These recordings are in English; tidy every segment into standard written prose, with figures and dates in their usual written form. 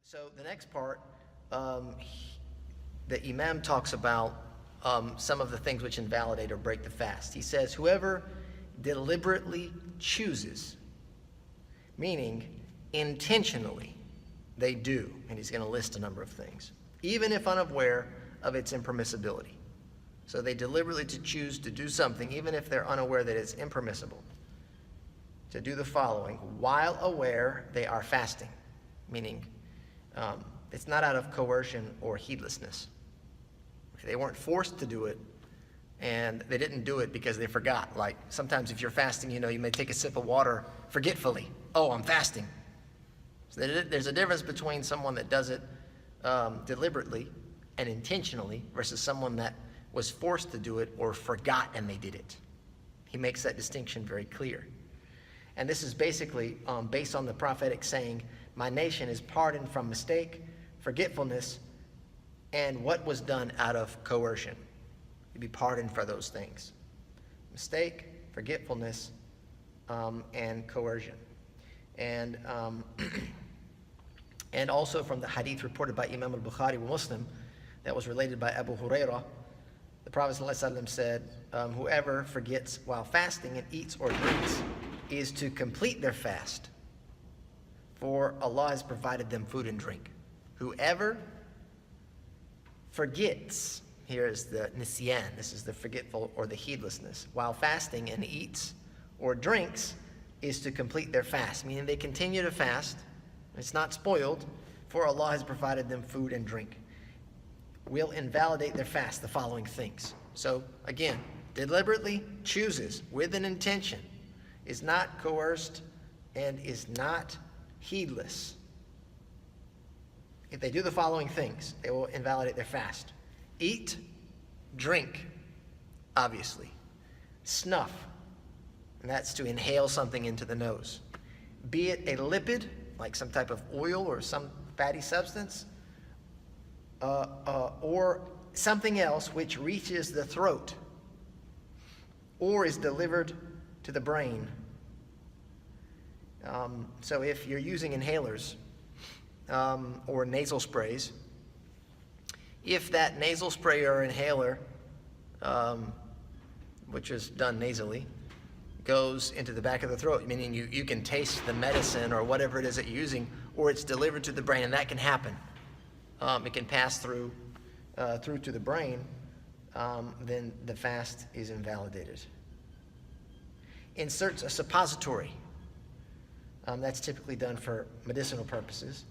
So the next part, the Imam talks about some of the things which invalidate or break the fast. He says, whoever deliberately chooses, meaning intentionally, they do, and he's going to list a number of things, even if unaware of its impermissibility. So they deliberately choose to do something, even if they're unaware that it's impermissible, to do the following, while aware they are fasting, meaning it's not out of coercion or heedlessness. They weren't forced to do it, and they didn't do it because they forgot. Like sometimes if you're fasting, you may take a sip of water forgetfully. Oh, I'm fasting. So there's a difference between someone that does it deliberately and intentionally versus someone that was forced to do it or forgot and they did it. He makes that distinction very clear. And this is basically based on the prophetic saying, my nation is pardoned from mistake, forgetfulness, and what was done out of coercion. You'd be pardoned for those things. Mistake, forgetfulness, and coercion. And and also from the hadith reported by Imam al-Bukhari wa Muslim that was related by Abu Hurairah, the Prophet ﷺ said, whoever forgets while fasting and eats or drinks is to complete their fast, for Allah has provided them food and drink. Whoever forgets, here is the nisyan, this is the forgetful or the heedlessness, while fasting and eats or drinks is to complete their fast, meaning they continue to fast, it's not spoiled, for Allah has provided them food and drink. Will invalidate their fast the following things. So again, deliberately chooses with an intention, is not coerced, and is not heedless. If they do the following things, they will invalidate their fast. Eat, drink, obviously. Snuff, and that's to inhale something into the nose. Be it a lipid, like some type of oil or some fatty substance, or something else which reaches the throat or is delivered to the brain. So if you're using inhalers or nasal sprays, if that nasal spray or inhaler, which is done nasally, goes into the back of the throat, meaning you can taste the medicine or whatever it is that you're using, or it's delivered to the brain, and that can happen. It can pass through to the brain, then the fast is invalidated. Inserts a suppository. That's typically done for medicinal purposes.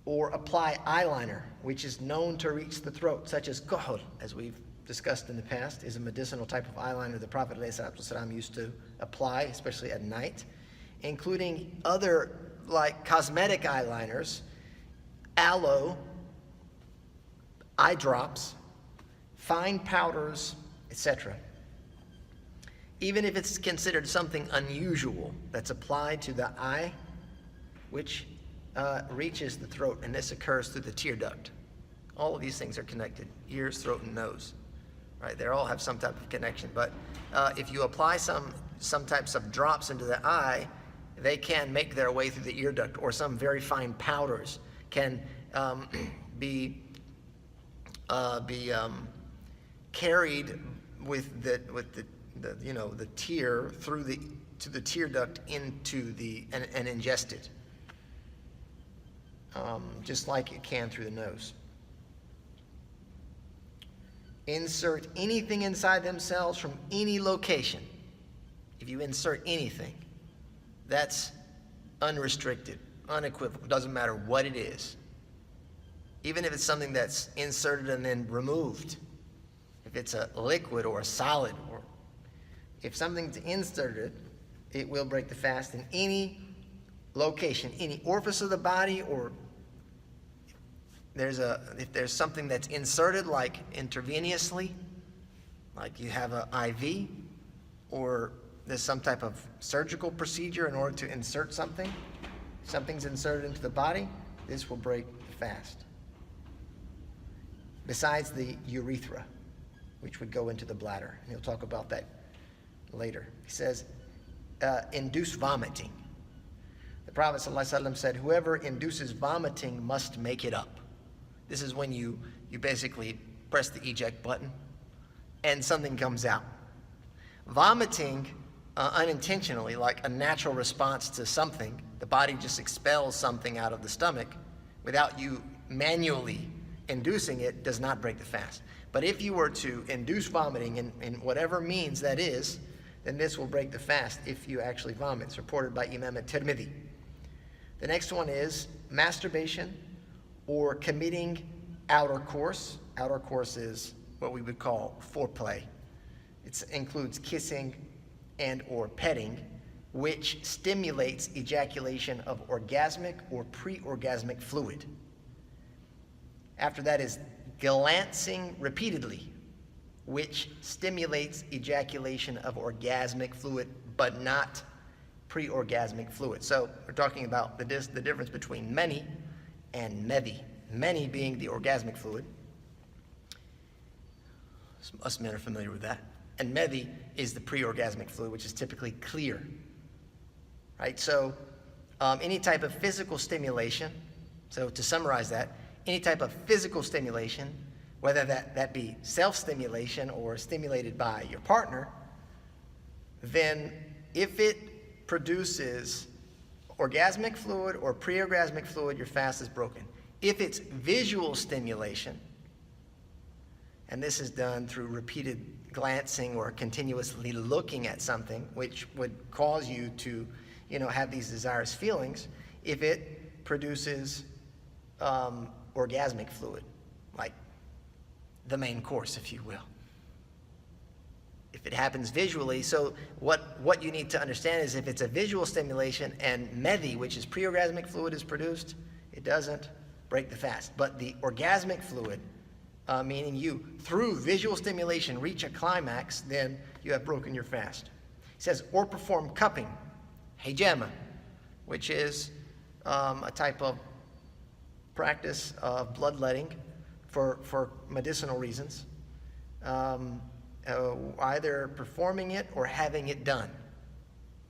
Or apply eyeliner, which is known to reach the throat, such as kuhl, as we've discussed in the past, is a medicinal type of eyeliner the Prophet ﷺ used to apply, especially at night, including other like cosmetic eyeliners, aloe, eye drops, fine powders, etc. Even if it's considered something unusual that's applied to the eye, which reaches the throat, and this occurs through the tear duct. All of these things are connected, ears, throat, and nose. Right? They all have some type of connection. But if you apply some types of drops into the eye, they can make their way through the ear duct, or some very fine powders can be carried with the tear through to the tear duct into and ingested, just like it can through the nose. Insert anything inside themselves from any location. If you insert anything, that's unrestricted, unequivocal, doesn't matter what it is. Even if it's something that's inserted and then removed, if it's a liquid or a solid, or if something's inserted, it will break the fast in any location, any orifice of the body, or if there's something that's inserted, like intravenously, like you have an IV, or there's some type of surgical procedure in order to insert something, something's inserted into the body, this will break the fast. Besides the urethra, which would go into the bladder, and he'll talk about that later. He says, induce vomiting. The Prophet ﷺ said, whoever induces vomiting must make it up. This is when you basically press the eject button and something comes out. Vomiting unintentionally, like a natural response to something, the body just expels something out of the stomach without you manually inducing it, does not break the fast. But if you were to induce vomiting in whatever means that is, then this will break the fast if you actually vomit. It's reported by Imam al-Tirmidhi. The next one is masturbation or committing outer course. Outer course is what we would call foreplay. It includes kissing and or petting, which stimulates ejaculation of orgasmic or pre-orgasmic fluid. After that is glancing repeatedly, which stimulates ejaculation of orgasmic fluid, but not pre-orgasmic fluid. So we're talking about the difference between mani and medhi. Mani being the orgasmic fluid. Us men are familiar with that. And medhi is the pre-orgasmic fluid, which is typically clear. Right? So any type of physical stimulation, so to summarize that, any type of physical stimulation, whether that be self-stimulation or stimulated by your partner, then if it produces orgasmic fluid or pre-orgasmic fluid, your fast is broken. If it's visual stimulation, and this is done through repeated glancing or continuously looking at something, which would cause you to, have these desirous feelings, if it produces orgasmic fluid, like the main course, if you will. If it happens visually, so what you need to understand is if it's a visual stimulation and medhi, which is pre-orgasmic fluid, is produced, it doesn't break the fast. But the orgasmic fluid, meaning you, through visual stimulation, reach a climax, then you have broken your fast. He says, or perform cupping, hijama, which is a type of practice of bloodletting for medicinal reasons, either performing it or having it done,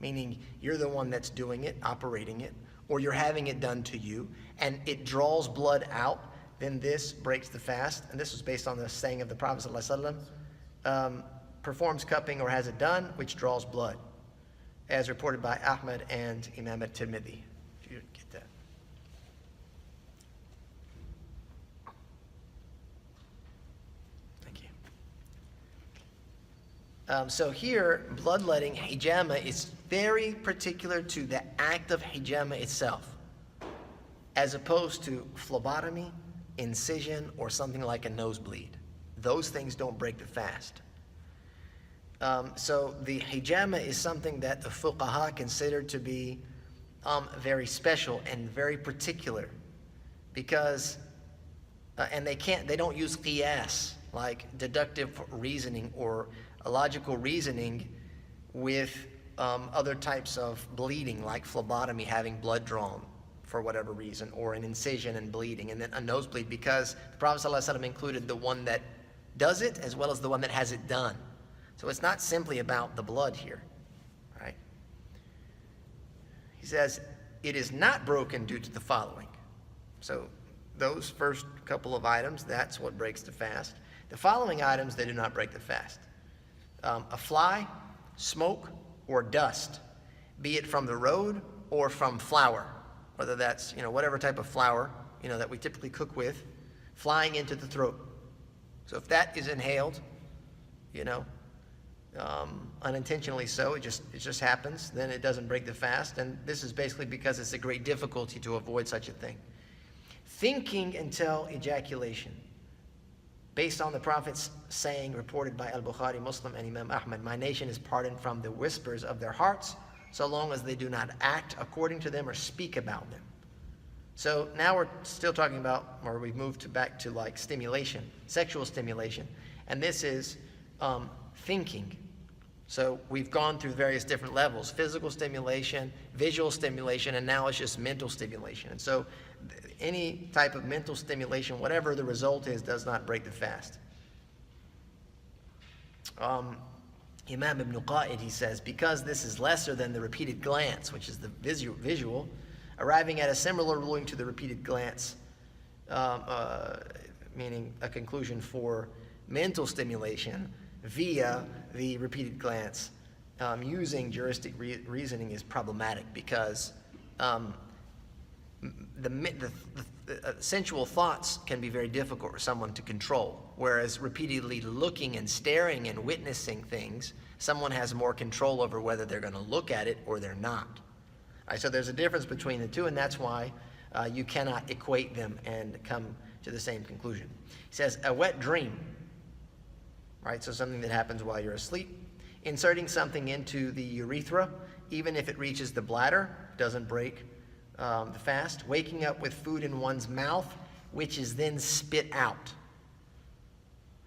meaning you're the one that's doing it, operating it, or you're having it done to you, and it draws blood out, then this breaks the fast. And this was based on the saying of the Prophet ﷺ, performs cupping or has it done, which draws blood, as reported by Ahmad and Imam al-Tirmidhi. If you get that. Thank you. So here, bloodletting, hijama, is very particular to the act of hijama itself, as opposed to phlebotomy, incision, or something like a nosebleed. Those things don't break the fast. So the hijama is something that the fuqaha considered to be very special and very particular, because and they don't use qiyas, like deductive reasoning or logical reasoning, with other types of bleeding, like phlebotomy, having blood drawn for whatever reason, or an incision and bleeding, and then a nosebleed, because the Prophet ﷺ included the one that does it as well as the one that has it done. So it's not simply about the blood here, right? He says, it is not broken due to the following. So those first couple of items, that's what breaks the fast. The following items, they do not break the fast. A fly, smoke, or dust, be it from the road or from flour, whether that's, whatever type of flour, that we typically cook with, flying into the throat. So if that is inhaled, unintentionally so, it just happens, then it doesn't break the fast. And this is basically because it's a great difficulty to avoid such a thing. Thinking until ejaculation. Based on the Prophet's saying reported by Al-Bukhari, Muslim, and Imam Ahmad, my nation is pardoned from the whispers of their hearts, so long as they do not act according to them or speak about them. So now we're still talking about, or we've moved back to like stimulation, sexual stimulation. And this is thinking. So we've gone through various different levels: physical stimulation, visual stimulation, and now it's just mental stimulation. And so any type of mental stimulation, whatever the result is, does not break the fast. Imam Ibn Qa'id, he says, because this is lesser than the repeated glance, which is the visual, arriving at a similar ruling to the repeated glance, meaning a conclusion for mental stimulation via the repeated glance, using juristic reasoning is problematic because the sensual thoughts can be very difficult for someone to control, whereas repeatedly looking and staring and witnessing things, someone has more control over whether they're going to look at it or they're not. All right, so there's a difference between the two, and that's why you cannot equate them and come to the same conclusion. He says, a wet dream, right? So something that happens while you're asleep. Inserting something into the urethra, even if it reaches the bladder, doesn't break the fast. Waking up with food in one's mouth, which is then spit out.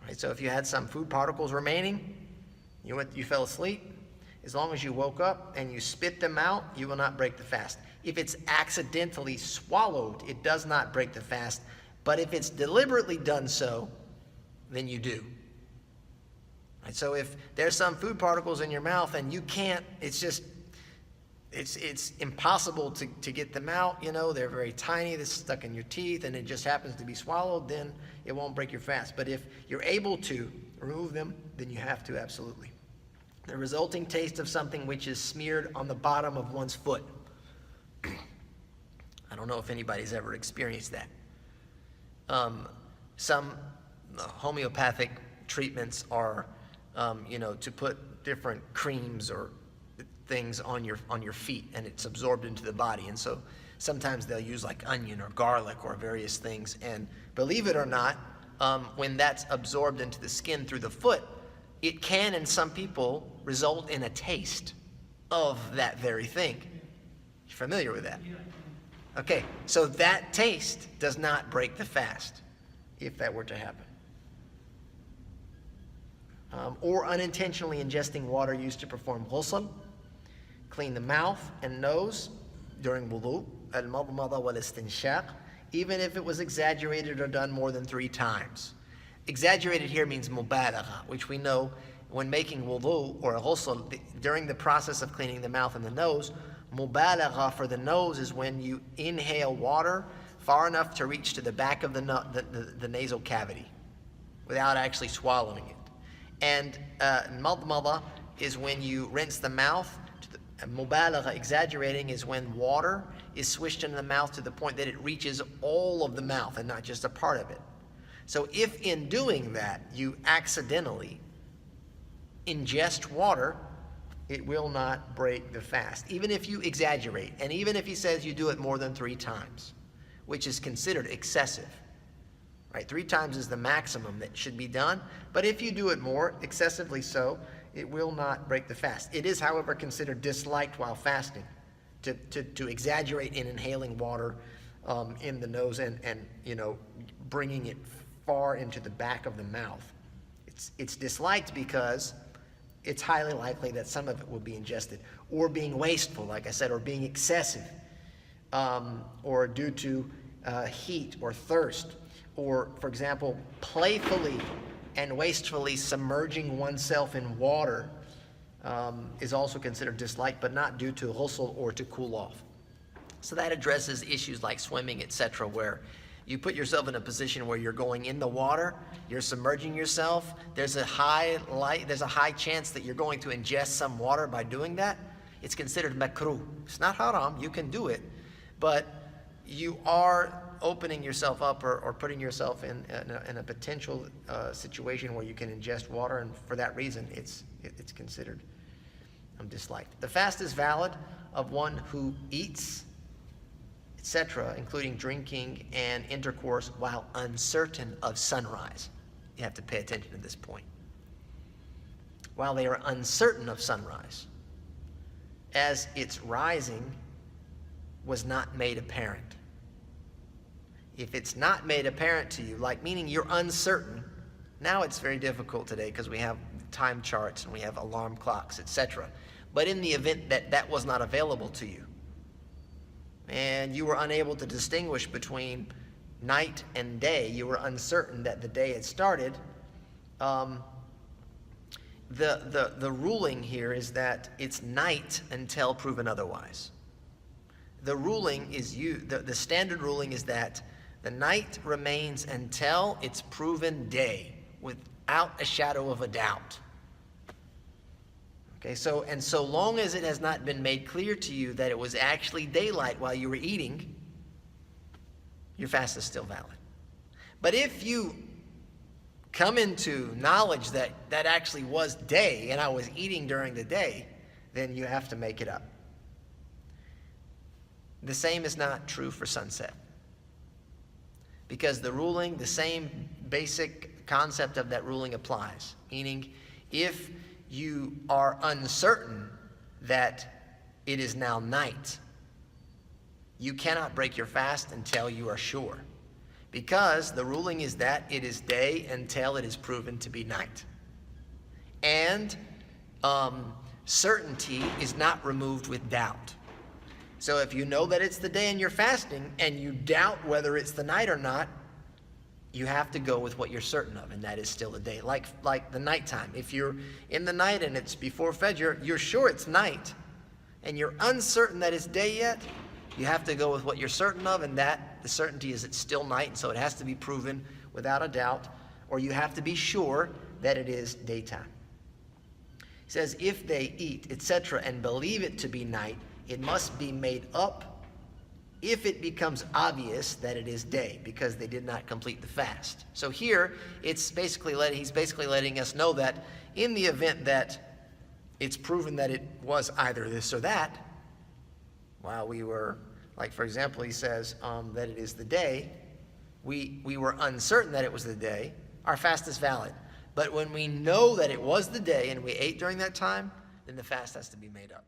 Right, so if you had some food particles remaining, you fell asleep, as long as you woke up and you spit them out, you will not break the fast. If it's accidentally swallowed, it does not break the fast. But if it's deliberately done so, then you do. Right, so if there's some food particles in your mouth and you can't, it's impossible to get them out, they're very tiny, they're stuck in your teeth, and it just happens to be swallowed, then it won't break your fast. But if you're able to remove them, then you have to, absolutely. The resulting taste of something which is smeared on the bottom of one's foot. I don't know if anybody's ever experienced that. Some homeopathic treatments are, to put different creams or things on your feet, and it's absorbed into the body. And so sometimes they'll use like onion or garlic or various things. And believe it or not, when that's absorbed into the skin through the foot, it can, in some people, result in a taste of that very thing. You familiar with that? Okay, so that taste does not break the fast, if that were to happen. Or unintentionally ingesting water used to perform ghusl, clean the mouth and nose during wudu, al-madmada wal-istinshaq, even if it was exaggerated or done more than 3 times. Exaggerated here means mubalagha, which we know when making wudu or ghusl, during the process of cleaning the mouth and the nose, mubalagha for the nose is when you inhale water far enough to reach to the back of the nasal cavity without actually swallowing it. And madmada is when you rinse the mouth. Mubalagha, exaggerating, is when water is swished into the mouth to the point that it reaches all of the mouth and not just a part of it. So if in doing that you accidentally ingest water, it will not break the fast, even if you exaggerate, and even if he says you do it more than 3 times, which is considered excessive. Right? 3 times is the maximum that should be done, but if you do it more, excessively so, it will not break the fast. It is, however, considered disliked while fasting to exaggerate in inhaling water in the nose and bringing it far into the back of the mouth. It's disliked because it's highly likely that some of it will be ingested, or being wasteful, like I said, or being excessive, or due to heat or thirst, or, for example, playfully and wastefully submerging oneself in water is also considered disliked, but not due to ghusl or to cool off. So that addresses issues like swimming, etc., where you put yourself in a position where you're going in the water, you're submerging yourself, there's a high chance that you're going to ingest some water by doing that. It's considered makruh. It's not haram, you can do it, but you are opening yourself up or putting yourself in a potential situation where you can ingest water, and for that reason it's considered disliked. The fast is valid of one who eats, etc., including drinking and intercourse while uncertain of sunrise. You have to pay attention to this point. While they are uncertain of sunrise, as its rising was not made apparent. If it's not made apparent to you, like meaning you're uncertain, now it's very difficult today because we have time charts and we have alarm clocks, etc. But in the event that that was not available to you, and you were unable to distinguish between night and day, you were uncertain that the day had started, the ruling here is that it's night until proven otherwise. the ruling is the standard ruling is that the night remains until it's proven day, without a shadow of a doubt. Okay, so long as it has not been made clear to you that it was actually daylight while you were eating, your fast is still valid. But if you come into knowledge that that actually was day and I was eating during the day, then you have to make it up. The same is not true for sunset. Because the ruling, the same basic concept of that ruling applies. Meaning, if you are uncertain that it is now night, you cannot break your fast until you are sure. Because the ruling is that it is day until it is proven to be night. And certainty is not removed with doubt. So if you know that it's the day and you're fasting and you doubt whether it's the night or not, you have to go with what you're certain of, and that is still the day. Like the nighttime. If you're in the night and it's before Fajr, you're sure it's night, and you're uncertain that it's day yet, you have to go with what you're certain of, and that the certainty is it's still night, and so it has to be proven without a doubt, or you have to be sure that it is daytime. He says, if they eat, etc., and believe it to be night, it must be made up if it becomes obvious that it is day, because they did not complete the fast. So here, he's basically letting us know that in the event that it's proven that it was either this or that, while we were, like for example, he says that it is the day, we were uncertain that it was the day, our fast is valid. But when we know that it was the day and we ate during that time, then the fast has to be made up.